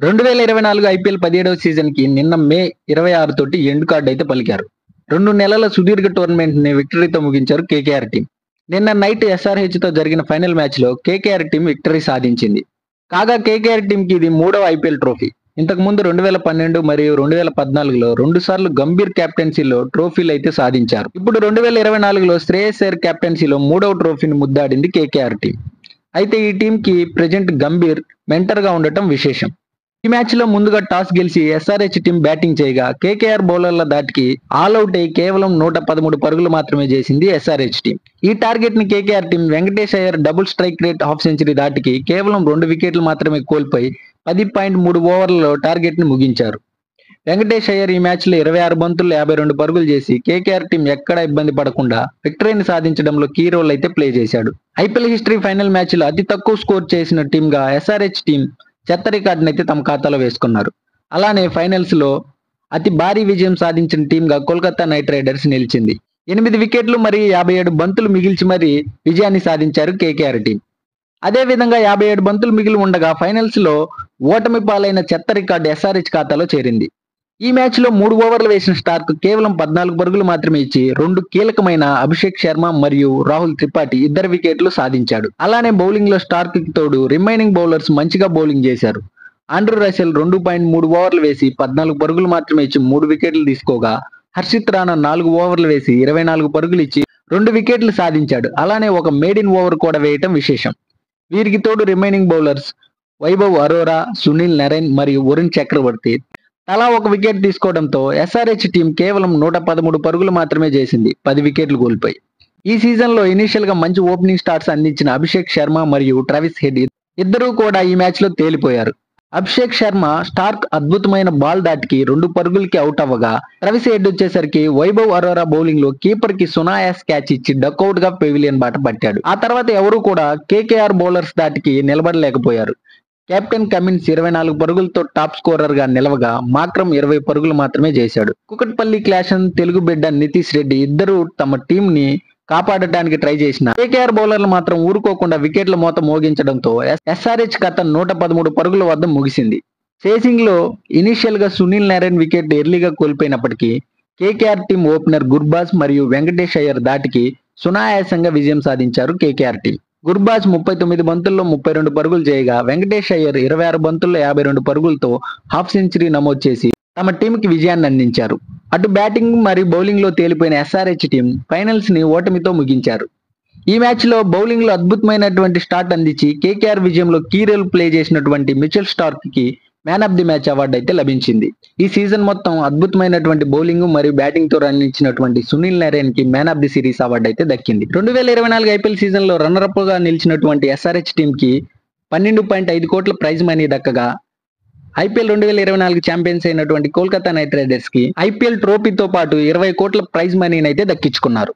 2024 IPL 17వ సీజన్‌కి నిన్న మే 26 తోటి ఎండ్ కార్డ్ అయితే పలికారు. 2 నెలల సుదీర్ఘ టోర్నమెంట్‌ని విక్టరీతో ముగించారు కేకేఆర్ టీమ్. నిన్న నైట్ ఎస్ఆర్‌హెచ్‌తో జరిగిన ఫైనల్ మ్యాచ్‌లో కేకేఆర్ టీమ్ విక్టరీ సాధించింది. కాగా కేకేఆర్ టీమ్‌కి ఇది మూడవ ఐపీఎల్ ట్రోఫీ. ఇంతకుముందు 2012 మరియు 2014లో 2 సార్లు గంభీర్ కెప్టెన్సీలో ట్రోఫీలైతే సాధించారు. ఇప్పుడు 2024లో శ్రేయస్ అయ్యర్ కెప్టెన్సీలో మూడవ ట్రోఫీని ముద్దాడింది కేకేఆర్ టీమ్. అయితే ఈ టీంకి ప్రెజెంట్ గంభీర్ మెంటర్‌గా ఉండటం విశేషం. ఈ మ్యాచ్ లో ముందుగా టాస్ గెలిచి ఎస్ఆర్హెచ్ టీం బ్యాటింగ్ చేయగా కేకేఆర్ బౌలర్ల దాటికి ఆల్అౌట్ అయి కేవలం 113 పరుగులు మాత్రమే చేసింది ఎస్ఆర్హెచ్ టీం. ఈ టార్గెట్ ని KKR team Venkatesh Iyer double strike rate half century దాటికి కేవలం 2 వికెట్లు మాత్రమే కోల్పోయి 10.3 ఓవర్లలో టార్గెట్ ని ముగించారు. వెంకటేష్ అయ్యర్ ఈ మ్యాచ్ లో 26 బంతుల్లో 52 పరుగులు చేసి కేకేఆర్ టీం ఎక్కడా ఇబ్బంది పడకుండా విక్టరీని సాధించడంలో కీ రోల్ అయితే ప్లే చేశాడు. ఐపీఎల్ హిస్టరీ ఫైనల్ మ్యాచ్ లో అతి తక్కువ స్కోర్ చేసిన టీం గా ఎస్ఆర్హెచ్ టీం చెత్త రికార్డును అయితే తమ ఖాతాలో వేసుకున్నారు. అలానే ఫైనల్స్ లో అతి భారీ విజయం సాధించిన టీం గా కోల్కతా నైట్ రైడర్స్ నిలిచింది. 8 వికెట్లు మరియు 57 బంతులు మిగిల్చి మరీ విజయాన్ని సాధించారు కేకేఆర్ టీం. అదే విధంగా 57 బంతులు మిగిలి ఉండగా ఫైనల్స్ లో ఓటమి పాలైన చెత్త రికార్డు ఎస్ఆర్హెచ్ ఖాతాలో చేరింది. ఈ మ్యాచ్ లో 3 ఓవర్లు వేసిన స్టార్క్ కేవలం 14 పరుగులు మాత్రమే ఇచ్చి 2 కీలకమైన అభిషేక్ శర్మ మరియు రాహుల్ త్రిపాఠి 2 వికెట్లు సాధించాడు. అలానే బౌలింగ్ లో స్టార్క్ కి తోడు రిమైనింగ్ బౌలర్స్ మంచిగా బౌలింగ్ చేశారు. ఆండ్రూ రసెల్ 2.3 ఓవర్లు వేసి 14 పరుగులు మాత్రమే ఇచ్చి 3 వికెట్లు తీసుకోగా హర్షిత్ రాణా 4 ఓవర్లు వేసి 24 పరుగులు ఇచ్చి 2 వికెట్లు సాధించాడు. అలానే ఒక మేడిన్ ఓవర్ కూడా వేయటం విశేషం. వీరికి తోడు రిమైనింగ్ బౌలర్స్ వైభవ్ అరోరా, సునీల్ నరైన్ మరియు వరుణ్ చక్రవర్తి తలా 1 వికెట్ తీసుకోవడంతో ఎస్ఆర్హెచ్ టీం కేవలం 113 పరుగులు మాత్రమే చేసింది, 10 వికెట్లు కోల్పోయి. ఈ సీజన్ లో ఇనీషియల్ గా మంచి ఓపెనింగ్ స్టార్ట్స్ అందించిన అభిషేక్ శర్మ మరియు ట్రావిస్ హెడ్ ఇద్దరూ కూడా ఈ మ్యాచ్ లో తేలిపోయారు. అభిషేక్ శర్మ స్టార్క్ అద్భుతమైన బాల్ దాటికి 2 పరుగులకి అవుట్ అవ్వగా ట్రావిస్ హెడ్ వచ్చేసరికి వైభవ్ అరోరా బౌలింగ్ లో కీపర్ కి సునాయాస్ క్యాచ్ ఇచ్చి డక్అవుట్ గా పెవిలియన్ బాట పట్టాడు. ఆ తర్వాత ఎవరూ కూడా కేకేఆర్ బౌలర్స్ దాటికి నిలబడలేకపోయారు. కెప్టెన్ కమిన్స్ 24 పరుగులతో టాప్ స్కోరర్ గా నిలవగా మాక్రమ్ 20 పరుగులు మాత్రమే చేశాడు. కుకట్పల్లి క్లాషన్ తెలుగు బిడ్డ నితీష్ రెడ్డి ఇద్దరు తమ టీం ని కాపాడటానికి ట్రై చేసిన కేకేఆర్ బౌలర్లు మాత్రం ఊరుకోకుండా వికెట్ల మోత మోగించడంతో ఎస్ఆర్హెచ్ కథ 113 పరుగుల వద్ద ముగిసింది. చేసింగ్ లో ఇనీషియల్ గా సునీల్ నరైన్ వికెట్ ఎర్లీగా కోల్పోయినప్పటికీ కేకేఆర్ టీం ఓపెనర్ గుర్బాజ్ మరియు వెంకటేష్ అయ్యర్ దాటికి సునాయాసంగా విజయం సాధించారు కేకేఆర్ టీం. గుర్బాజ్ 39 బంతుల్లో 32 పరుగులు చేయగా వెంకటేష్ అయ్యర్ 26 బంతుల్లో 52 పరుగులతో హాఫ్ సెంచరీ నమోదు చేసి తమ టీంకి విజయాన్ని అందించారు. అటు బ్యాటింగ్ మరియు బౌలింగ్ లో తేలిపోయిన ఎస్ఆర్హెచ్ టీం ఫైనల్స్ ని ఓటమితో ముగించారు. ఈ మ్యాచ్ లో బౌలింగ్ లో అద్భుతమైనటువంటి స్టార్ట్ అందించి కేకేఆర్ విజయంలో కీ రోల్ ప్లే చేసినటువంటి మిచెల్ స్టార్క్ కి man of the match award అయితే లభించింది. ఈ సీజన్ మొత్తం అద్భుతమైనటువంటి బౌలింగ్ మరియు బ్యాటింగ్ తో రాణించినటువంటి సునీల్ నరైన్ కి man of the series award అయితే దక్కింది. 2024 ఐపీఎల్ సీజన్ లో రన్నర్ అప్ గా నిలిచినటువంటి ఎస్ఆర్హెచ్ టీం కి 12.5 కోట్ల ప్రైజ్ మనీ దక్కగా ఐపీఎల్ 2024 ఛాంపియన్స్ అయినటువంటి కోల్కతా నైట్ రైడర్స్ కి ఐపీఎల్ ట్రోఫీతో పాటు 20 కోట్ల ప్రైజ్ మనీని అయితే దక్కించుకున్నారు.